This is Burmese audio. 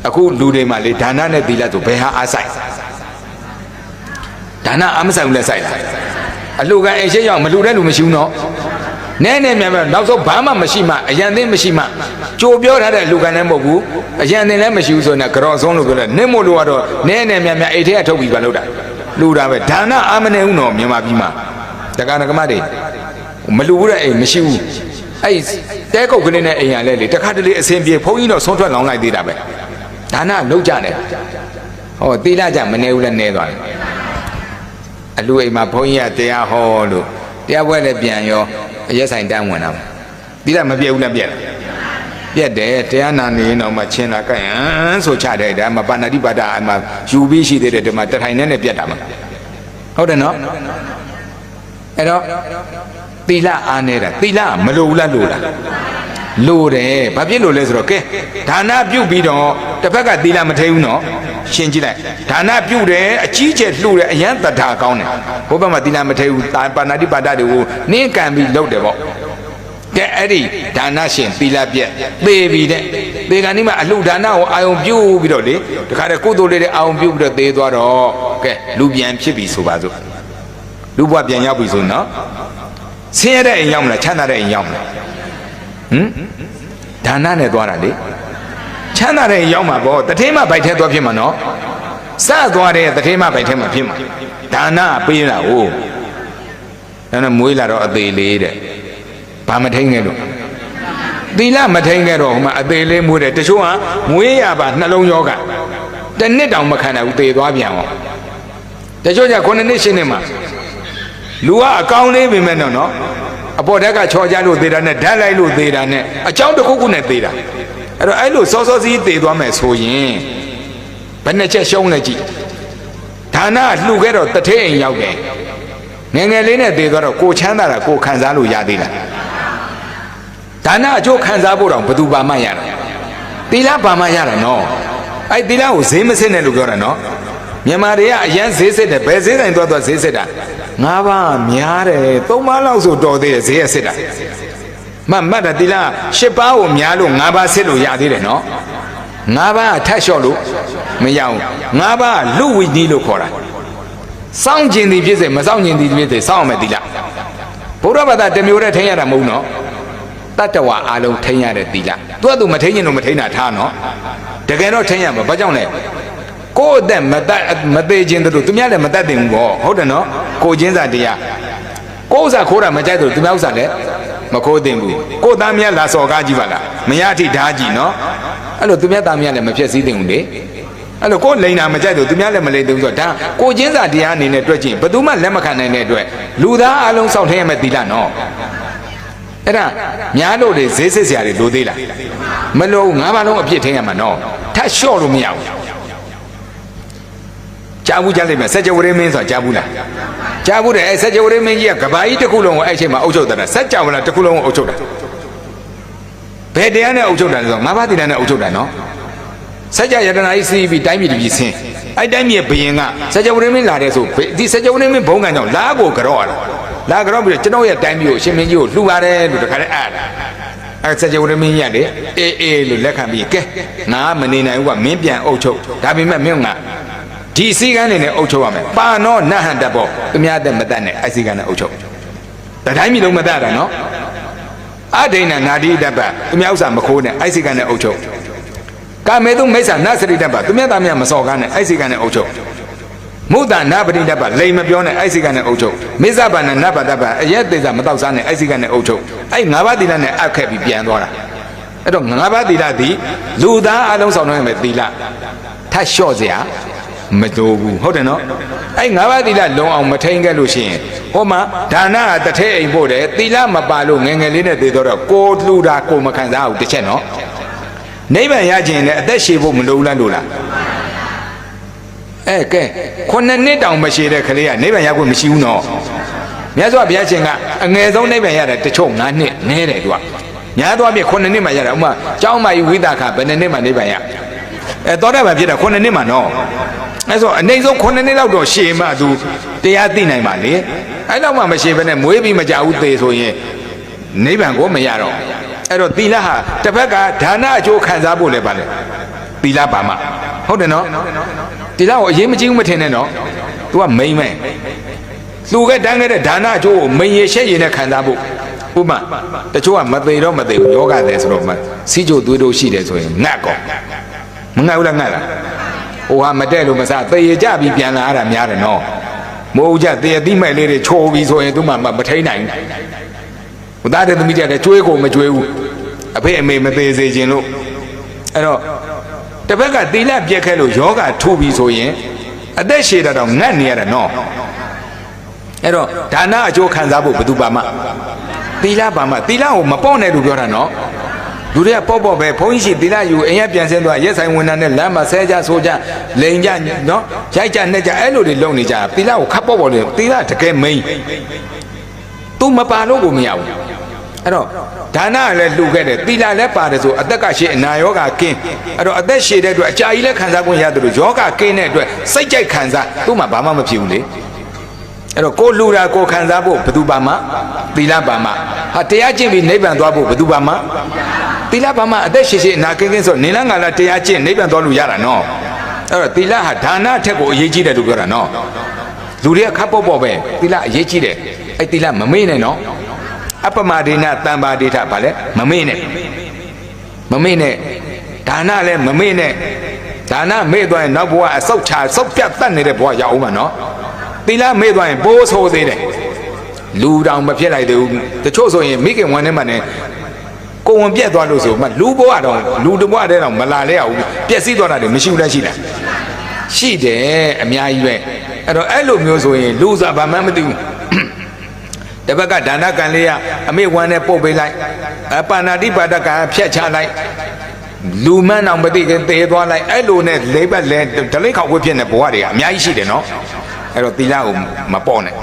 အခုလူတွေမှာလေဒါနနဲ့သီလဆိုဘယ်ဟာအားဆိုင်ဒါနအားမဆိုင်ဘူးလဲဆိုင်လားအလှကအိမ်ရှိရောက်မလှတဲ့လူမရှိဘူးနော်နဲနဲမြန်မြန်နောက်ဆုံးဘာမှမရှိမှအရန်သိမရှိမှကြိုပြောထားတဲ့အလှကန်လည်းမဟုတ်ဘူးအရန်သိလည်းမရှိဘူးဆိုရင်ကြော်ဆုံးလို့ပြောတယ်နင့်မို့လို့ကတော့နဲနဲမြန်မြန်အိမ်ထဲကထုတ်ပြီးပါလို့တာလူတာပဲဒါနအားမနေဘူးနော်မြန်မာပြည်မှာတက္ကနာကမတွေမလူဘူးတဲ့အိမ်မရှိဘူးအဲ့တဲကုတ်ကလေးနဲ့အိမ်ရလဲလေတခါတလေအစင်ပြေဘုန်းကြီးတော့ဆုံးထွက်လောင်းလိုက်သေးတာပဲဒါနလုံးကြတယ်ဟောသီလကြမနေဘူးလဲနေသွားတယ်အလူအိမ်မှာဘုန်းကြီးကတရားဟောလို့တရားပွဲလည်းပြန်ရောအရက်ဆိုင်တန်းဝင်တာသီလမပြည့်ဘူးလားပြည့်လားပြည့်တယ်တရားနာနေရင်တော့မှချင်းလာကြိုင်ဆိုချတယ်ဒါမှပါဏာတိပါဒအမှယူပြီးရှိသေးတယ်ဒီမှာတထိုင်နဲ့ပြတ်တာမှာဟုတ်တယ်နော်အဲ့တော့သီလအားနေတာသီလမလိုဘူးလားလိုလားလိုတယ်ဘာဖြစ်လို့လဲဆိုတော့ကဲဒါနပြုတ်ပြီးတော့တစ်ဖက်ကသီလမထိဘူးနော်ရှင်းကြည့်လိုက်ဒါနပြုတ်တယ်အကြီးကျယ်လှူတယ်အရန်တထာကောင်းတယ်ဘုဘမှာသီလမထိဘူးပါဏာတိပါဒတွေကိုနင်းကံပြီးလုပ်တယ်ပေါ့ကဲအဲ့ဒီဒါနရှင်သီလပြက်သေပြီတဲ့သေကံဒီမှာအလှဒါနကိုအာယုံပြုတ်ပြီးတော့လေတခါတည်းကုသိုလ်လေးတွေအာယုံပြုတ်ပြီးတော့သေသွားတော့ကဲလူပြန်ဖြစ်ပြီဆိုပါစို့လူဘဝပြန်ရောက်ပြီဆိုနော်ဆင်းရဲတဲ့အိမ်ရောက်မလားချမ်းသာတဲ့အိမ်ရောက်မလားဒါနနဲ့သွားတာလေချမ်းသာတဲ့အိမ်ရောက်မှာပေါ့တထေးမဘိုက်ထဲသွားဖြစ်မှာနော်စသွားတဲ့တထေးမဘိုက်ထဲမှာဖြစ်မှာဒါနပေးတာဟိုဒါနဲ့မွေးလာတော့အသေးလေးတဲ့ဘာမထိန်ခဲ့လို့သီလမထိန်ခဲ့တော့ဟိုမှာအသေးလေးမွေးတယ်တချို့ကမွေးရပါနှလုံးရောဂါတစ်နှစ်တောင်မခံနိုင်ဘူးသေသွားပြန်အောင်တချို့က9နှစ်10နှစ်မှာလူကအကောင်းလေးပဲမဲ့နော်အပေါ်ဓာတ်ကချော်ကြလို့သေးတာနဲ့ဓာတ်လိုက်လို့သေးတာနဲ့အကြောင်းတစ်ခုခုနဲ့သေးတာအဲ့တော့အဲ့လိုစောစောစီးသေးသွားမယ်ဆိုရင်ဘယ်နှချက်ရှုံးလဲကြည့်ဒါနလှူခဲ့တော့တထဲအိမ်ရောက်တယ်ငယ်ငယ်လေးနဲ့သေးသွားတော့ကိုချမ်းသာတာကိုခံစားလို့ရသေးလားဒါနအကျိုးခံစားဖို့တော့ဘယ်သူပါမှရတာသီလပါမှရတာနော်အဲ့သီလကိုဈေးမစစ်နဲ့လို့ပြောတာနော်မြန်မာတွေကအရန်ဈေးစစ်တယ်ဘယ်ဈေးဆိုင်သွားဈေးစစ်တာ၅ပါးများတယ်၃ပါးလောက်ဆိုတော်သေးတယ်ဈေးရစစ်တာမှတ်တာသီလ၈ပါးကိုများလို့၅ပါးစစ်လို့ရသေးတယ်နော်၅ပါးထပ်လျှော့လို့မရဘူး၅ပါးလူဝိနည်းလို့ခေါ်တာစောင့်ကျင်သည်ဖြစ်စေမစောင့်ကျင်သည်ဖြစ်စေစောင့်မယ်သီလဘုရားဘာသာတစ်မျိုးတည်းထိန်းရတာမဟုတ်နော်တတ္တဝါအလုံးထိန်းရတဲ့သီလသူကသူမထိန်းရင်တော့မထိန်းတာထားနော်တကယ်တော့ထိန်းရမှာဘာကြောင့်လဲကိုယ့်အသက်မသေးခြင်းတို့သူများလည်းမတတ်တင်ဘူးပေါ့ဟုတ်တယ်နော်ကိုချင်းစာတရားကိုဥစ္စာခိုးတာမကြိုက်တော့သူများဥစ္စာလည်းမခိုးတင်ဘူးကိုသားများလာစော်ကားကြည့်ပါလားမရထိဓာကြီးနော်အဲ့လိုသူများသားများလည်းမဖြစ်စည်းတင်ဘူးလေအဲ့လိုကိုလိန်တာမကြိုက်တော့သူများလည်းမလိန်ဘူးဆိုတော့ဒါကိုချင်းစာတရားအနေနဲ့တွေ့ချင်းဘယ်သူမှလက်မခံနိုင်တဲ့အတွက်လူသားအလုံးစောင့်ထင်းရမယ်သီလနော်အဲ့ဒါများလို့တွေဈေးစစ်စရာတွေလိုသေးလားမလိုဘူး၅ပါးလုံးအပြစ်ထင်းရမှာနော်ထပ်လျှော့လို့မရဘူးကြားဘူးကြားလိမ့်မယ်စัจ java ရင်းမင်းဆိုတာကြားဘူးလားကြားဘူးတယ်အဲစัจ java ရင်းမင်းကြီးကကဘာကြီးတစ်ခုလုံးကိုအဲ့ချိန်မှာအုပ်ချုပ်တာစัจ java လားတစ်ခုလုံးကိုအုပ်ချုပ်တာဘယ်တရားနဲ့အုပ်ချုပ်တာလဲဆိုတော့ငါးပါးသီလနဲ့အုပ်ချုပ်တာနော်စัจ ယတနာကြီးစီးပြီးတိုင်းပြည်တပြည်ဆင်းအဲ့တိုင်းပြည်ဘယင်ကစัจ java ရင်းမင်းလာတဲ့ဆိုဒီစัจ java ရင်းမင်းဘုံကံကြောင့်လာကိုကြော့ရတာလာကြော့ပြီးတော့ကျွန်တော်ရဲ့တိုင်းပြည်ကိုရှင်မင်းကြီးကိုလှူပါတယ်လို့တခါတည်းအားအဲ့စัจ java ရင်းမင်းကြီးရတယ်အေးလို့လက်ခံပြီးကဲငါမနေနိုင်ဘူးကမင်းပြန်အုပ်ချုပ်ဒါပေမဲ့မင်းကဒီစီကန်းနေနဲ့အုပ်ချုပ်ရမယ်ပါနောနဟန်တက်ပေါ့သူများတဲ့မတတ်နဲ့အဲ့စီကန်းနဲ့အုပ်ချုပ်တတိုင်းပြည်လုံးမတတ်တာနော်အဒိဏနာတိတ္တပသူများဥစ္စာမခိုးနဲ့အဲ့စီကန်းနဲ့အုပ်ချုပ်ကာမေတုမိစ္ဆာနသရိတ္တပသူများသားများမစော်ကားနဲ့အဲ့စီကန်းနဲ့အုပ်ချုပ်မုဒ္ဒနာပရိတ္တပလိန်မပြောနဲ့အဲ့စီကန်းနဲ့အုပ်ချုပ်မိစ္ဆဘာနာနပတ္တပအရက်သေးစာမတော့စားနဲ့အဲ့စီကန်းနဲ့အုပ်ချုပ်အဲ့၅ပါးသီလနဲ့အပ်ခဲ့ပြီးပြန်သွားတာအဲ့တော့၅ပါးသီလသည်လူသားအလုံးဆောင်နိုင်မယ်သီလထပ်လျှော့စရာမတိုးဘူးဟုတ်တယ်နော်အဲ့၅ပါးသီလလုံအောင်မထိန်ခဲ့လို့ရှိရင်ဟိုမှာဒါနကတထဲအိမ်ဖို့တယ်သီလမပါလို့ငယ်ငယ်လေးနဲ့သေတော့ကိုလှူတာကိုမခံစားဘူးတစ်ချက်နော်နိဗ္ဗာန်ရခြင်းနဲ့အသက်ရှည်ဖို့မလိုလားလို့လားအဲကဲ9နှစ်တောင်မရှိတဲ့ကလေးကနိဗ္ဗာန်ရခွင့်မရှိဘူးနော်မြတ်စွာဘုရားရှင်ကအငယ်ဆုံးနိဗ္ဗာန်ရတာတချို့9နှစ်နဲတယ်သူကညာသွားပြ9နှစ်မှရတာဥမာကျောင်းမကြီးဝိသခဘယ်နှစ်မှနိဗ္ဗာန်ရအဲသောတာပန်ဖြစ်တာ9နှစ်မှနော်အဲ့ဆိုအနေဆုံး9နှစ်လောက်တော့ရှည်မှသူတရားသိနိုင်ပါလေအဲ့လောက်မှမရှည်ဘဲနဲ့မွေးပြီးမကြဘူးသေဆိုရင်နိဗ္ဗာန်ကိုမရတော့အဲ့တော့သီလဟာတစ်ဖက်ကဒါနအကျိုးခံစားဖို့လည်းပါလေ သီလပါမဟုတ်တယ်နော်သီလကိုအရေးမကြီးဘူးမထင်နဲ့နော် तू ကမိမ့်မဲ့လူကတန်းခဲ့တဲ့ဒါနအကျိုးကိုမိန်ရရှက်ရည်နဲ့ခံစားဖို့ဥပမာတချို့ကမသေးတော့မသေးဘူးယောဂတယ်ဆိုတော့စီးကြိုသွေးတို့ရှိတယ်ဆိုရင်ငတ်ကောမငတ်ဘူးလားငတ်လားဟိုဟာမတက်လို့မစားသေရကြပြီးပြန်လာရတာများတယ်နော်မိုးကြသေရတိမဲ့လေးတွေချိုးပြီးဆိုရင်သူမှမထိန်နိုင်ဘူးသားတဲ့သမီးတဲ့ကျွေးကိုမကျွေးဘူးအဖေအမေမသေးစေခြင်းလို့အဲ့တော့တစ်ဖက်ကသီလပြက်ခဲလို့ယောဂထိုးပြီးဆိုရင်အသက်ရှည်တော့ငတ်နေရတာနော်အဲ့တော့ဒါနအကျိုးခံစားဖို့ဘယ်သူပါမှသီလပါမှသီလကိုမပေါ့နဲ့လို့ပြောတာနော်လူတွေကပေါ့ပေါ့ပဲဘုန်းကြီးရှိသီလယူအိမ်ရပြန်ဆင်းသွားရက်ဆိုင်ဝန်ထမ်းနဲ့လမ်းမှာဆဲကြဆိုကြလိန်ကြနော်ရိုက်ကြနှက်ကြအဲ့လိုတွေလုပ်နေကြသီလကိုခပ်ပေါ့ပေါ့လေသီလတကယ်မိန်သူမပါလို့ကိုမရဘူးအဲ့တော့ဒါနလည်းလှူခဲ့တယ်သီလလည်းပါတယ်ဆိုအသက်ကရှည်အနာယောဂကင်းအဲ့တော့အသက်ရှည်တဲ့အတွက်အကြာကြီးလည်းခံစားခွင့်ရတယ်လို့ယောဂကင်းတဲ့အတွက်စိတ်ကြိုက်ခံစားသူ့မှာဘာမှမဖြစ်ဘူးလေအဲ့တော့ကိုလှူတာကိုခံစားဖို့ဘယ်သူပါမှသီလပါမှဟာတရားကျင့်ပြီးနိဗ္ဗာန်သွားဖို့ဘယ်သူပါမှသီလပါမှအသက်ရှည်ရှည်အနာကင်းကင်းဆိုနေလန်းကလာတရားကျင့်နိဗ္ဗာန်သွားလို့ရတာနော်အဲ့တော့သီလဟာဒါနအထက်ကိုအရေးကြီးတယ်လို့ပြောတာနော်လူတွေကခပ်ပေါ့ပေါ့ပဲသီလအရေးကြီးတယ်အဲ့သီလမမေ့နဲ့နော်အပမဒေနတံပါဒိဋ္ဌဗာလဲမမေ့နဲ့ဒါနလည်းမမေ့နဲ့ဒါနမေ့သွားရင်နောက်ဘဝအဆုတ်ချဆုတ်ပြတ်တတ်နေတဲ့ဘဝရောက်အောင်မှာနော်သီလမေ့သွားရင်ပိုးဆိုးသေးတယ်လူတောင်မဖြစ်လိုက်သေးဘူးတချို့ဆိုရင်မိခင်ဝန်ထဲမှာနဲ့ကိုယ်ဝင်ပြက်သွားလို့ဆိုမှလူဘဝတော့လူတဘဝတည်းတော့မလာလဲအောင်ပျက်စီးသွားတာတွေမရှိဘူးလားရှိလားရှိတယ်အများကြီးပဲအဲ့တော့အဲ့လိုမျိုးဆိုရင်လူစားဘာမှမသိဘူးတပတ်ကဒါနကံလေးကအမေဝမ်းနဲ့ပုတ်ပေးလိုက်ပါဏာတိပါဒကံဖြတ်ချလိုက်လူမန်းအောင်မသိခင်သေသွားလိုက်အဲ့လိုနဲ့လေးပတ်လဲဒလိခောက်ဝှက်ဖြစ်နေဘဝတွေကအများကြီးရှိတယ်နော်အဲ့တော့သီလကိုမပေါ့နဲ့